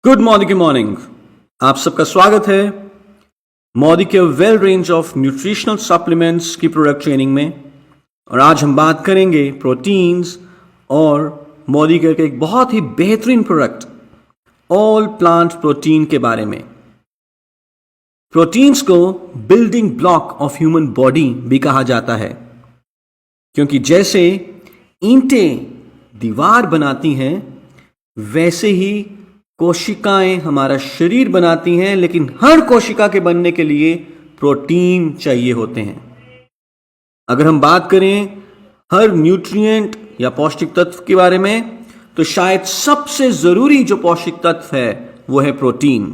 Good morning. आप सबका स्वागत है मोदी के well range of nutritional supplements की प्रोडक्ट ट्रेनिंग में। और आज हम बात करेंगे प्रोटीन्स और मोदी के एक बहुत ही बेहतरीन प्रोडक्ट ऑल प्लांट प्रोटीन के बारे में। प्रोटीन्स को building block of human body भी कहा जाता है, क्योंकि जैसे ईंटें दीवार बनाती हैं वैसे ही कोशिकाएं हमारा शरीर बनाती हैं, लेकिन हर कोशिका के बनने के लिए प्रोटीन चाहिए होते हैं। अगर हम बात करें हर न्यूट्रिएंट या पौष्टिक तत्व के बारे में, तो शायद सबसे जरूरी जो पौष्टिक तत्व है वो है प्रोटीन।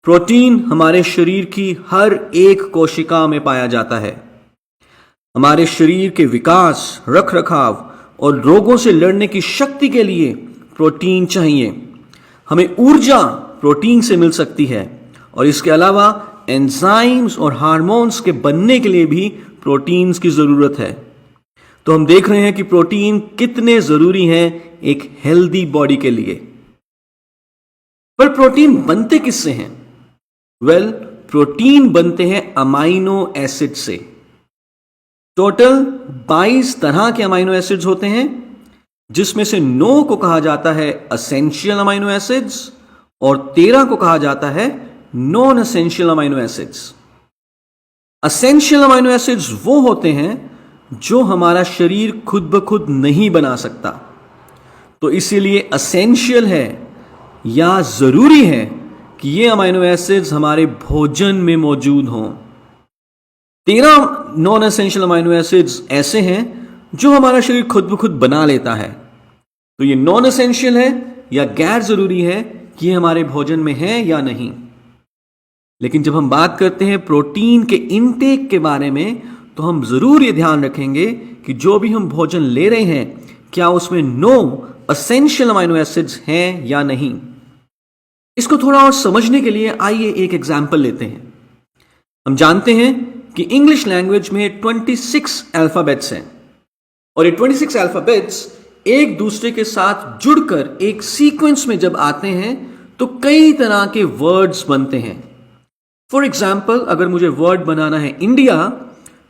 प्रोटीन हमारे शरीर की हर एक कोशिका में पाया जाता है। हमारे शरीर के विकास, रखरखाव और रोगों से लड़ने की शक्ति के लिए प्रोटीन चाहिए। हमें ऊर्जा प्रोटीन से मिल सकती है, और इसके अलावा एंजाइम्स और हार्मोन्स के बनने के लिए भी प्रोटीन्स की जरूरत है। तो हम देख रहे हैं कि प्रोटीन कितने जरूरी हैं एक हेल्दी बॉडी के लिए। पर प्रोटीन बनते किससे हैं? प्रोटीन बनते हैं अमाइनो एसिड से। टोटल 22 तरह के अमाइनो एसिड्स होते हैं, जिसमें से 9 को कहा जाता है असेंशियल अमाइनो एसिड्स और 13 को कहा जाता है non essential amino acids. Essential amino acids वो होते हैं जो हमारा शरीर खुद ब खुद नहीं बना सकता, तो इसीलिए असेंशियल है या जरूरी है कि ये अमाइनो एसिड्स हमारे भोजन में मौजूद हों। 13 नॉन असेंशियल अमाइनो एसिड्स ऐसे हैं जो हमारा शरीर खुद ब खुद बना लेता है, तो ये नॉन असेंशियल है या गैर जरूरी है कि ये हमारे भोजन में है या नहीं। लेकिन जब हम बात करते हैं प्रोटीन के इनटेक के बारे में, तो हम जरूर ये ध्यान रखेंगे कि जो भी हम भोजन ले रहे हैं, क्या उसमें 9 असेंशियल अमाइनो एसिड्स हैं या नहीं। इसको थोड़ा और समझने के लिए आइए एक एग्जाम्पल लेते हैं। हम जानते हैं कि इंग्लिश लैंग्वेज में 26 अल्फाबेट्स हैं, और ये 26 अल्फाबेट्स एक दूसरे के साथ जुड़कर एक सीक्वेंस में जब आते हैं तो कई तरह के वर्ड्स बनते हैं। फॉर एग्जाम्पल, अगर मुझे वर्ड बनाना है इंडिया,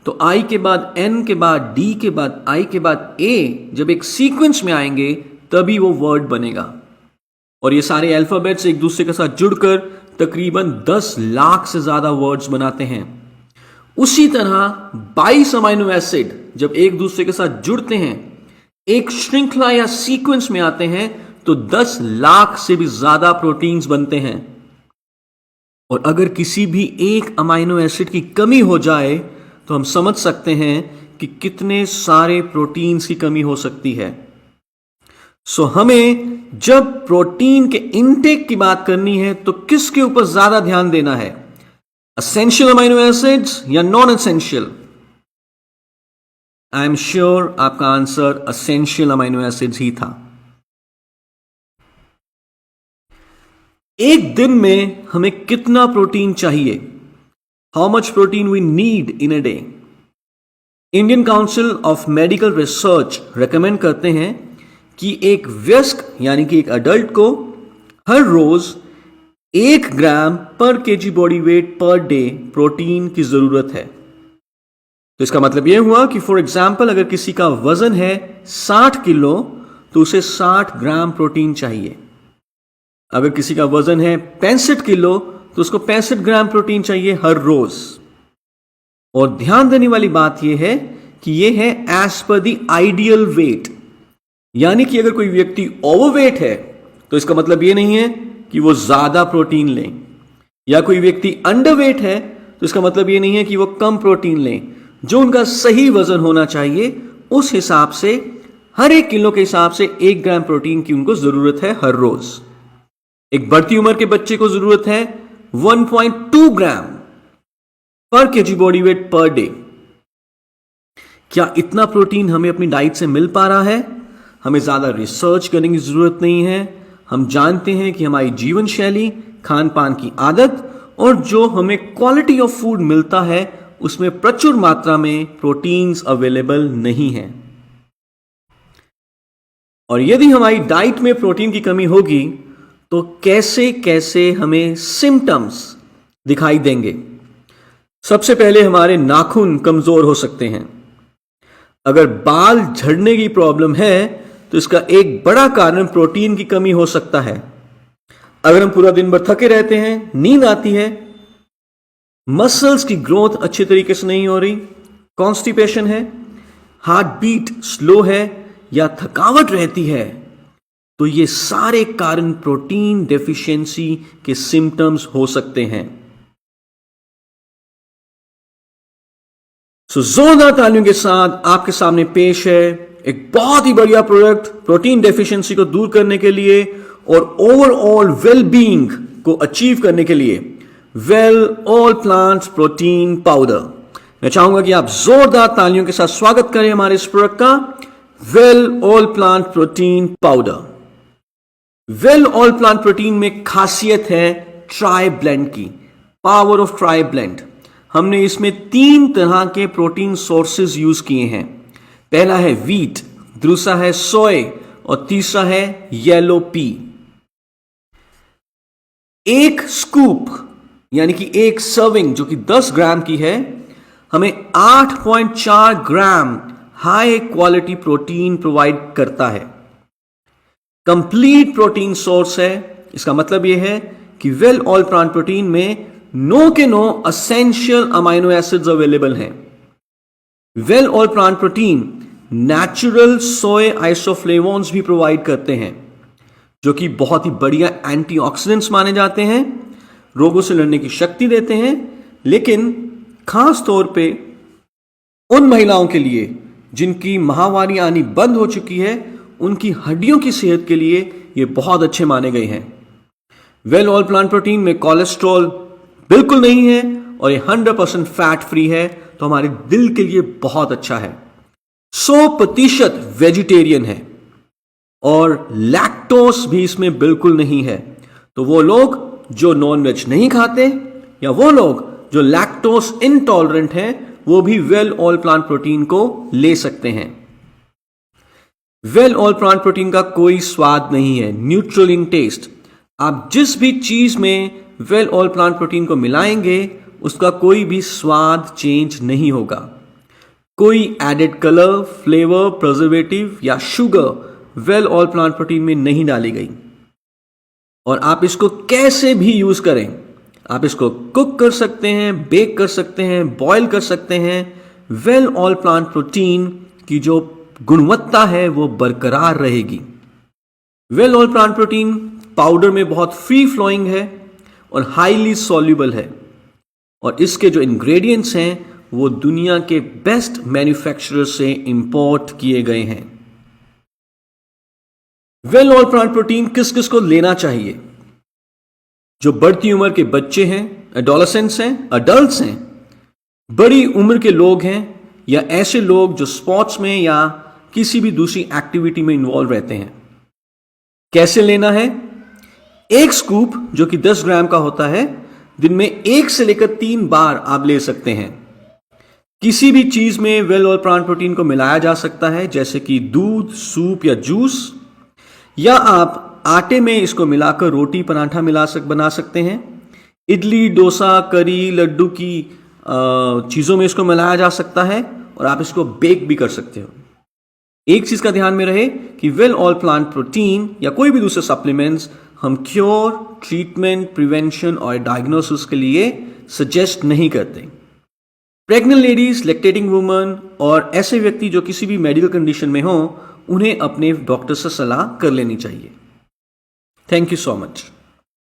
तो आई के बाद एन के बाद डी के बाद आई के बाद ए जब एक सीक्वेंस में आएंगे तभी वो वर्ड बनेगा। और ये सारे अल्फाबेट्स एक दूसरे के साथ जुड़कर तकरीबन 10 लाख से ज्यादा वर्ड्स बनाते हैं। उसी तरह 22 अमाइनो एसिड जब एक दूसरे के साथ जुड़ते हैं, एक श्रृंखला या सीक्वेंस में आते हैं, तो 10 लाख से भी ज्यादा प्रोटीन्स बनते हैं। और अगर किसी भी एक अमाइनो एसिड की कमी हो जाए तो हम समझ सकते हैं कि कितने सारे प्रोटीन्स की कमी हो सकती है। हमें जब प्रोटीन के इनटेक की बात करनी है तो किसके ऊपर ज्यादा ध्यान देना है, असेंशियल अमाइनो एसिड्स या non essential? I am sure आपका आंसर असेंशियल अमाइनो एसिड्स ही था। एक दिन में हमें कितना प्रोटीन चाहिए? How much protein we need in a day? Indian Council of Medical Research recommend करते हैं कि एक वयस्क यानी कि एक अडल्ट को हर रोज 1 ग्राम पर KG body weight per day protein की जरूरत है। तो इसका मतलब यह हुआ कि फॉर एग्जाम्पल, अगर किसी का वजन है 60 किलो तो उसे 60 ग्राम प्रोटीन चाहिए। अगर किसी का वजन है 65 किलो तो उसको 65 ग्राम प्रोटीन चाहिए हर रोज। और ध्यान देने वाली बात यह है कि यह है as per the ideal weight, यानी कि अगर कोई व्यक्ति ओवरवेट है तो इसका मतलब यह नहीं है कि वो ज्यादा प्रोटीन लें, या कोई व्यक्ति अंडरवेट है तो इसका मतलब यह नहीं है कि वो कम प्रोटीन लें। जो उनका सही वजन होना चाहिए उस हिसाब से हर 1 किलो के हिसाब से 1 ग्राम प्रोटीन की उनको जरूरत है हर रोज। एक बढ़ती उम्र के बच्चे को जरूरत है 1.2 ग्राम पर KG body weight per day. क्या इतना प्रोटीन हमें अपनी डाइट से मिल पा रहा है? हमें ज्यादा रिसर्च करने की जरूरत नहीं है। हम जानते हैं कि हमारी जीवन शैली, खान पान की आदत और जो हमें क्वालिटी ऑफ फूड मिलता है उसमें प्रचुर मात्रा में प्रोटीन्स अवेलेबल नहीं है। और यदि हमारी डाइट में प्रोटीन की कमी होगी तो कैसे कैसे हमें सिम्टम्स दिखाई देंगे। सबसे पहले हमारे नाखून कमजोर हो सकते हैं। अगर बाल झड़ने की प्रॉब्लम है तो इसका एक बड़ा कारण प्रोटीन की कमी हो सकता है। अगर हम पूरा दिन भर थके रहते हैं, नींद आती है, मसल्स की ग्रोथ अच्छे तरीके से नहीं हो रही, कॉन्स्टिपेशन है, हार्ट बीट स्लो है या थकावट रहती है, तो ये सारे कारण प्रोटीन डेफिशिएंसी के सिम्टम्स हो सकते हैं। जोरदार तालियों के साथ आपके सामने पेश है एक बहुत ही बढ़िया प्रोडक्ट प्रोटीन डेफिशिएंसी को दूर करने के लिए और ओवरऑल वेल बीइंग को अचीव करने के लिए, well all plant protein powder. मैं चाहूंगा कि आप जोरदार तालियों के साथ स्वागत करें हमारे इस प्रोडक्ट का, well all plant protein powder. Well all plant protein में खासियत है ट्राई ब्लेंड की, पावर ऑफ ट्राई ब्लेंड। हमने इसमें 3 तरह के प्रोटीन सोर्सेज यूज किए हैं। पहला है व्हीट, दूसरा है सोय और तीसरा है येलो पी। एक स्कूप यानी कि एक सर्विंग जो कि 10 ग्राम की है, हमें 8.4 ग्राम हाई क्वालिटी प्रोटीन प्रोवाइड करता है। कंप्लीट प्रोटीन सोर्स है। इसका मतलब यह है कि वेल ऑल प्लांट प्रोटीन में नो के नो असेंशियल अमाइनो एसिड्स अवेलेबल हैं। Well all plant protein natural soy isoflavones भी प्रोवाइड करते हैं, जो कि बहुत ही बढ़िया एंटीऑक्सीडेंट्स माने जाते हैं, रोगों से लड़ने की शक्ति देते हैं। लेकिन खास तौर पे उन महिलाओं के लिए जिनकी माहवारी आनी बंद हो चुकी है, उनकी हड्डियों की सेहत के लिए ये बहुत अच्छे माने गए हैं। वेल ऑल प्लांट प्रोटीन में कोलेस्ट्रॉल बिल्कुल नहीं है और ये 100% फैट फ्री है, तो हमारे दिल के लिए बहुत अच्छा है। 100% वेजिटेरियन है और लैक्टोस भी इसमें बिल्कुल नहीं है। तो वो लोग जो नॉन वेज नहीं खाते या वो लोग जो लैक्टोस इनटॉलरेंट हैं, वो भी वेल ऑल प्लांट प्रोटीन को ले सकते हैं। वेल ऑल प्लांट प्रोटीन का कोई स्वाद नहीं है, न्यूट्रल इन टेस्ट। आप जिस भी चीज में वेल ऑल प्लांट प्रोटीन को मिलाएंगे उसका कोई भी स्वाद चेंज नहीं होगा। कोई एडेड कलर, फ्लेवर, प्रिजर्वेटिव या sugar well all plant protein में नहीं डाली गई। और आप इसको कैसे भी यूज करें, आप इसको कुक कर सकते हैं, बेक कर सकते हैं, बॉयल कर सकते हैं। वेल ऑल प्लांट प्रोटीन की जो गुणवत्ता है वो बरकरार रहेगी। Well all plant protein powder में बहुत फ्री फ्लोइंग है और हाईली सॉल्युबल है, और इसके जो इंग्रेडिएंट्स हैं वो दुनिया के बेस्ट मैन्युफैक्चरर से इंपोर्ट किए गए हैं। वेल ऑल प्लांट प्रोटीन किस किस को लेना चाहिए? जो बढ़ती उम्र के बच्चे हैं, एडोलेसेंट्स हैं, अडल्ट्स हैं, बड़ी उम्र के लोग हैं, या ऐसे लोग जो स्पोर्ट्स में या किसी भी दूसरी एक्टिविटी में इन्वॉल्व रहते हैं। कैसे लेना है? एक स्कूप जो कि 10 ग्राम का होता है, दिन में 1 से लेकर 3 बार आप ले सकते हैं। किसी भी चीज में वेल ऑल प्लांट प्रोटीन को मिलाया जा सकता है, जैसे कि दूध, सूप या जूस, या आप आटे में इसको मिलाकर रोटी, पराठा बना सकते हैं। इडली, डोसा, करी, लड्डू की चीजों में इसको मिलाया जा सकता है और आप इसको बेक भी कर सकते हो। एक चीज का ध्यान में रहे कि वेल ऑल प्लांट प्रोटीन या कोई भी दूसरे सप्लीमेंट्स हम क्योर, ट्रीटमेंट, प्रिवेंशन और डायग्नोसिस के लिए सजेस्ट नहीं करते। प्रेग्नेंट लेडीज, लैक्टेटिंग वुमन और ऐसे व्यक्ति जो किसी भी मेडिकल कंडीशन में हो, उन्हें अपने डॉक्टर से सलाह कर लेनी चाहिए। Thank you so much.